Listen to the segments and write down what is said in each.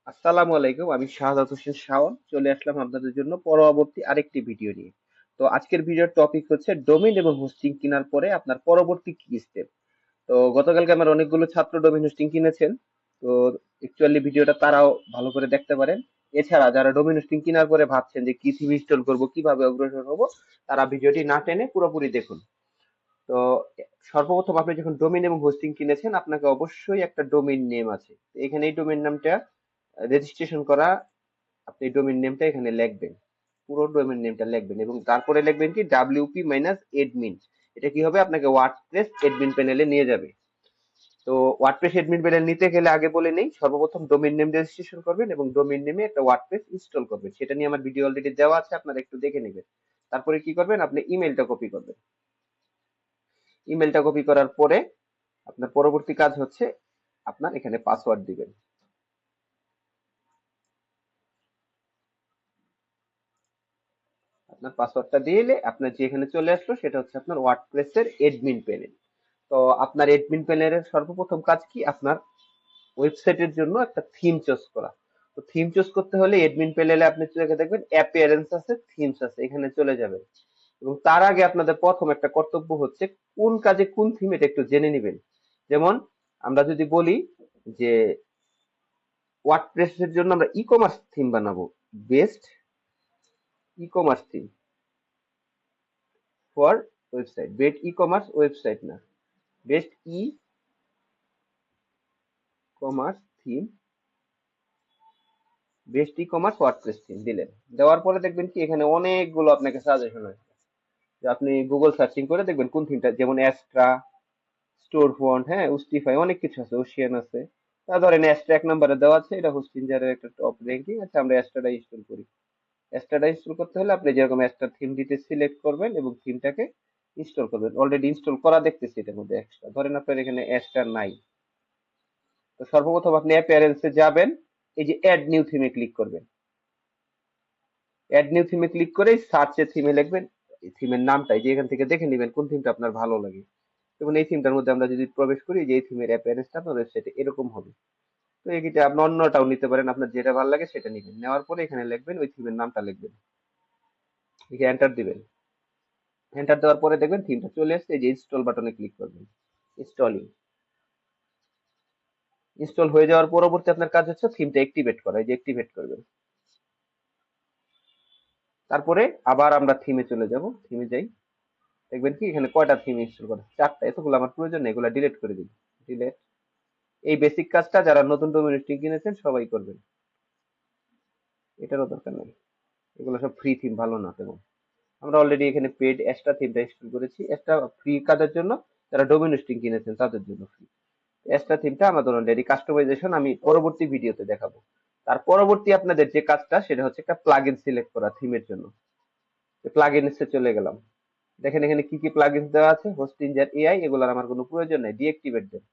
আসসালামু আলাইকুম। আমি শাহাদাত হোসেন শাওন চলে আসলাম আপনাদের জন্য পরবর্তী আরেকটি ভিডিও নিয়ে। তো আজকের ভিডিওর টপিক হচ্ছে ডোমেইন এবং হোস্টিং কেনার পরে আপনার পরবর্তী কি স্টেপ। তো গতকালকে আমার অনেকগুলো ছাত্র ডোমেইন হোস্টিং কিনেছেন। তো অ্যাকচুয়ালি ভিডিওটা তারাও ভালো করে দেখতে পারেন। এছাড়া যারা ডোমেইন হোস্টিং কেনার পরে ভাবছেন যে কি থিম ইনস্টল করব, কিভাবে অগ্রসর হব, তারা ভিডিওটি না টেনে পুরোপুরি দেখুন। তো সর্বপ্রথম আপনি যখন ডোমেইন এবং হোস্টিং কিনেছেন আপনাকে অবশ্যই একটা ডোমেইন নেম আছে। তো এখানে এই ডোমেইন নামটা রেজিস্ট্রেশন করা, আপনি ডোমেইন নেমটা এখানে লিখবেন, পুরো ডোমেইন নেমটা লিখবেন এবং তারপরে লিখবেন কি wp মাইনাস এডমিন। এটা কি হবে, আপনাকে ওয়ার্ডপ্রেস এডমিন প্যানেলে নিয়ে যাবে। তো ওয়ার্ডপ্রেস এডমিন প্যানেল নিতে গেলে আগে বলে নেই, সর্বপ্রথম ডোমেইন নেম রেজিস্ট্রেশন করবেন এবং ডোমেইন নেমে একটা ওয়ার্ডপ্রেস ইনস্টল করবেন। সেটা নিয়ে আমার ভিডিও অলরেডি দেওয়া আছে, আপনারা একটু দেখে নেবেন। তারপরে কি করবেন, আপনি ইমেলটা কপি করবেন। ইমেলটা কপি করার পরে আপনার পরবর্তী কাজ হচ্ছে আপনার এখানে পাসওয়ার্ড দিবেন। আপনার পাসওয়ার্ডটা দিলে আপনার যে এখানে চলে আসলো সেটা হচ্ছে আপনার ওয়ার্ডপ্রেসের এডমিন প্যানেল। তো আপনার এডমিন প্যানেলের সর্বপ্রথম কাজ কি, আপনার ওয়েবসাইটের জন্য একটা থিম চুজ করা। তো থিম চুজ করতে হলে এডমিন প্যানেলে আপনি চলে দেখবেন অ্যাপিয়ারেন্স আছে, থিমস আছে, এখানে চলে যাবেন। এবং তার আগে আপনাদের প্রথম একটা কর্তব্য হচ্ছে কোন কাজে কোন থিম এটা একটু জেনে নেবেন। যেমন আমরা যদি বলি যে ওয়ার্ডপ্রেসের জন্য আমরা ই কমার্স থিম বানাবো, best e commerce theme for website, best e commerce website না, best e commerce theme, best e commerce WordPress theme দিলেন। দেওয়ার পরে দেখবেন কি এখানে অনেকগুলো আপনাকে সাজেশন আসবে, যে আপনি গুগল সার্চিং করে দেখবেন কোন থিমটা, যেমন অ্যাস্ট্রা, স্টোর ফন্ট, হ্যাঁ, উস্টিফাই, অনেক কিছু আছে, ওশিয়ান আছে। তা ধরেন অ্যাস্ট্রা এক নম্বরে দেওয়া আছে, এটা হোস্টিঞ্জারের একটা টপ র্যাঙ্কিং আছে, আমরা অ্যাস্ট্রাটা ইনস্টল করি। অ্যাস্ট্রাটা ইনস্টল করতে হলে আপনি যেরকম অ্যাস্ট্রা থিম দিতে সিলেক্ট করবেন এবং থিমটাকে ইনস্টল করবেন। অলরেডি ইনস্টল করা দেখতেছি এটার মধ্যে এক্সট্রা, ধরেন আপনার এখানে অ্যাস্ট্রা নাই। তো সর্বপ্রথম আপনি অ্যাপিয়ারেন্সে যাবেন, এই যে অ্যাড নিউ থিমে ক্লিক করবেন। অ্যাড নিউ থিমে ক্লিক করে সার্চে থিমে লিখবেন থিমের নামটা, এই যে এখান থেকে দেখে নেবেন কোন থিমটা আপনার ভালো লাগে। এবং এই থিমটার মধ্যে আমরা যদি প্রবেশ করি, যে এই থিমের অ্যাপিয়ারেন্সটা আপনার ওয়েবসাইটে এরকম হবে। তো এইটা আপনি অন্যটাও নিতে পারেন, আপনার যেটা ভালো লাগে সেটা নিবেন। নেওয়ার পরে এখানে লিখবেন, ওই থিমের নামটা লিখবেন, লিখে এন্টার দিবেন। এন্টার দেওয়ার পরে দেখবেন থিমটা চলে আসছে, এই যে ইনস্টল বাটনে ক্লিক করবেন। ইনস্টলিং, ইনস্টল হয়ে যাওয়ার পরবর্তী আপনার কাজ হচ্ছে থিমটা অ্যাক্টিভেট করা, এই যে অ্যাক্টিভেট করবেন। তারপরে আবার আমরা থিমে চলে যাব, থিমে যাই, দেখবেন কি এখানে কয়টা থিম ইনস্টল করা, চারটা। এতগুলো আমার প্রয়োজন নেই, এগুলো ডিলিট করে দিন, ডিলিট। এই বেসিক কাজটা যারা নতুন ডোমেইন হোস্টিং কিনেছেন সবাই করবেন, এটারও দরকার নেই, এগুলো সব ফ্রি থিম, ভালো না তেমন। আমরা অলরেডি এখানে পেড এক্সট্রা থিমটা ইনস্টল করেছি, একটা ফ্রি কাজের জন্য, যারা ডোমেইন হোস্টিং কিনেছেন তাদের জন্য ফ্রি। এক্সট্রা থিমটা আমাদের অলরেডি কাস্টমাইজেশন আমি পরবর্তী ভিডিওতে দেখাবো। তার পরবর্তী আপনাদের যে কাজটা সেটা হচ্ছে একটা প্লাগইন সিলেক্ট করা থিমের জন্য। প্লাগইনসে চলে গেলাম, দেখেন এখানে কি কি প্লাগইনস দেওয়া আছে, হোস্টিঞ্জার এআই, এগুলোর আমার কোনো প্রয়োজন নেই, ডিএক্টিভেট দেন।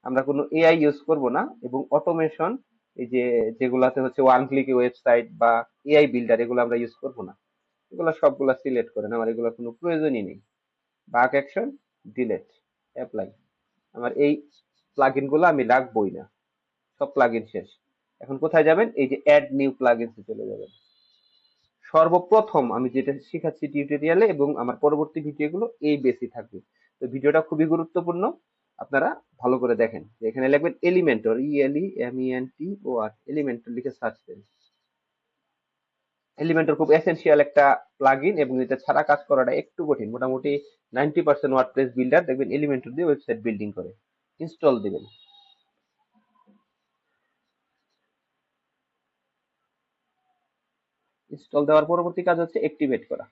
আমরা কোনো এআই ইউজ করব না। এবং অটোমেশন, এই যে যেগুলাতে হচ্ছে ওয়ান ক্লিক ওয়েবসাইট বা এআই বিল্ডার, এগুলো আমরা ইউজ করব না। এগুলো সবগুলা সিলেক্ট করেন, আমার এগুলো কোনো প্রয়োজনই নেই। বাক অ্যাকশন, ডিলেট, অ্যাপ্লাই, আমার এই প্লাগইন গুলো আমি রাখবোই না, সব প্লাগইন শেষ। এখন কোথায় যাবেন, এই যে অ্যাড নিউ প্লাগইনসে চলে যাবেন। সর্বপ্রথম আমি যেটা শিখাচ্ছি টিউটোরিয়ালে এবং আমার পরবর্তী ভিডিওগুলো এই বেসই থাকবে। তো ভিডিওটা খুবই গুরুত্বপূর্ণ, আপনারা ভালো করে দেখেন। এখানে লিখবেন এলিমেন্টর, ELEMENTOR, এলিমেন্টর লিখে সার্চ দেন। এলিমেন্টর খুব এসেনশিয়াল একটা প্লাগইন এবং এটা ছাড়া কাজ করাটা একটু কঠিন। মোটামুটি 90% ওয়ার্ডপ্রেস বিল্ডার দেখবেন এলিমেন্টর দিয়ে ওয়েবসাইট বিল্ডিং করে। ইনস্টল দিবেন। ইনস্টল দেওয়ার পরবর্তী কাজ হচ্ছে অ্যাক্টিভেট করা,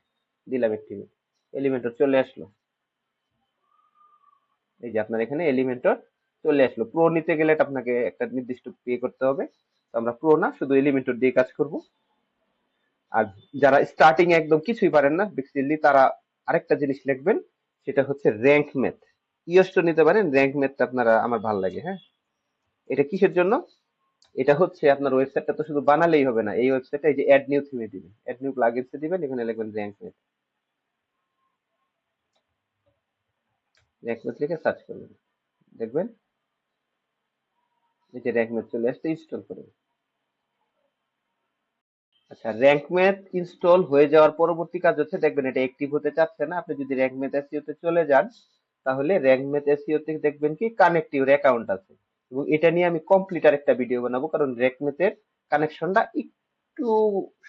দিলাম অ্যাক্টিভেট, এলিমেন্টর চলে আসলো। এই যে আপনার এখানে এলিমেন্টর চলে আসলো। প্রো নিতে গেলে এটা আপনাকে একটা নির্দিষ্ট পে করতে হবে। তো আমরা প্রো না, শুধু এলিমেন্টর দিয়ে কাজ করব। আর যারা স্টার্টিং একদম কিছুই পারেন না বেসিক্যালি, তারা আরেকটা জিনিস লিখবেন, সেটা হচ্ছে র্যাঙ্ক ম্যাথ। ইয়স্টো নিতে পারেন, র্যাঙ্ক ম্যাথটা আপনারা, আমার ভালো লাগে, হ্যাঁ। এটা কিসের জন্য, এটা হচ্ছে আপনার ওয়েবসাইটটা তো শুধু বানালেই হবে না, এই ওয়েবসাইটে এই যে অ্যাড নিউ থিমে দিবেন, অ্যাড নিউ প্লাগইনসে দিবেন, এখানে লিখবেন র্যাঙ্ক ম্যাথ। র্যাঙ্ক ম্যাথ লিখে সার্চ করবেন, দেখবেন এই যে র্যাঙ্ক ম্যাথ চলে আসছে, ইনস্টল করবেন। আচ্ছা, র্যাঙ্ক ম্যাথ ইনস্টল হয়ে যাওয়ার পরবর্তী কাজ হচ্ছে, দেখবেন এটা অ্যাক্টিভ হতে চাচ্ছে না। আপনি যদি র্যাঙ্ক ম্যাথ এসইও তে চলে যান, তাহলে র্যাঙ্ক ম্যাথ এসইও তে দেখবেন কি কানেক্ট ইউর অ্যাকাউন্ট আছে, এবং এটা নিয়ে আমি কমপ্লিট আর একটা ভিডিও বানাবো, কারণ র্যাঙ্ক ম্যাথের কানেকশনটা একটু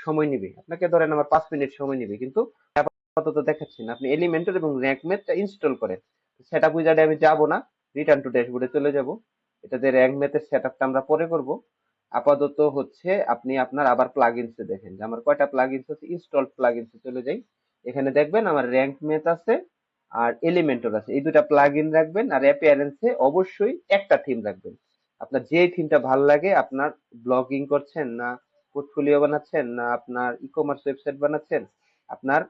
সময় নিবে। আপনাকে ধরেন আমার 5 মিনিট সময় নিবে, কিন্তু আপাতত দেখাচ্ছি না। আপনি এলিমেন্টর এবং র্যাঙ্ক ম্যাথটা ইনস্টল করেন। সেটআপ উইজার্ডে আমি যাব না, রিটার্ন টু ড্যাশবোর্ডে চলে যাব। এটাতে র্যাঙ্ক ম্যাথের সেটআপটা আমরা পরে করব। আপাতত হচ্ছে আপনি আপনার আবার প্লাগইনসে দেখেন যে আমার কয়টা প্লাগইনস আছে। ইনস্টলড প্লাগইনসে চলে যাই, এখানে দেখবেন আমার র্যাঙ্ক ম্যাথ আছে আর এলিমেন্টর আছে, এই দুটা প্লাগইন রাখবেন। আর অ্যাপিয়ারেন্সে অবশ্যই একটা থিম রাখবেন। আপনার যে থিমটা ভালো লাগে, আপনার ব্লগিং করছেন না পোর্টফোলিও বানাচ্ছেন না আপনার ই কমার্স ওয়েবসাইট বানাচ্ছেন, আপনার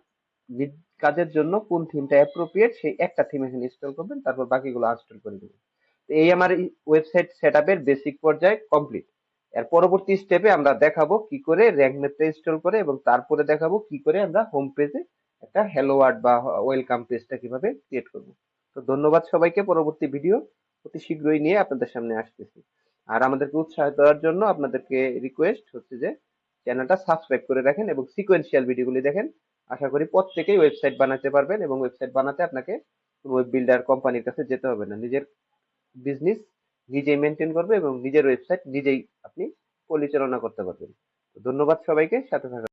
কাজের জন্য কোন থিমটা অ্যাপ্রোপ্রিয়েট সেই একটা থিম এখানে ইনস্টল করবেন, তারপর বাকিগুলো আনস্টল করে দেবেন। তো এই আমার ওয়েবসাইট সেটআপের বেসিক পর্যায়ে কমপ্লিট। এর পরবর্তী স্টেপে আমরা দেখাবো কি করে র্যাঙ্ক ম্যাথটা ইনস্টল করে, এবং তারপরে দেখাবো কি করে আমরা হোম পেজে একটা হ্যালো ওয়ার্ড বা ওয়েলকাম পেজটা কিভাবে ক্রিয়েট করব। তো ধন্যবাদ সবাইকে। পরবর্তী ভিডিও অতি শীঘ্রই নিয়ে আপনাদের সামনে আসতেছি। আর আমাদেরকে উৎসাহ দেওয়ার জন্য আপনাদেরকে রিকোয়েস্ট হচ্ছে যে চ্যানেলটা সাবস্ক্রাইব করে রাখেন এবং সিকোয়েন্সিয়াল ভিডিওগুলি দেখেন। আশা করি প্রত্যেকেই ওয়েবসাইট বানাতে পারবেন, এবং ওয়েবসাইট বানাতে আপনাকে ওয়েব বিল্ডার কোম্পানির কাছে যেতে হবে না। নিজের বিজনেস নিজেই মেনটেন করবে এবং নিজের ওয়েবসাইট নিজেই আপনি পরিচালনা করতে পারবেন। তো ধন্যবাদ সবাইকে সাথে থাকার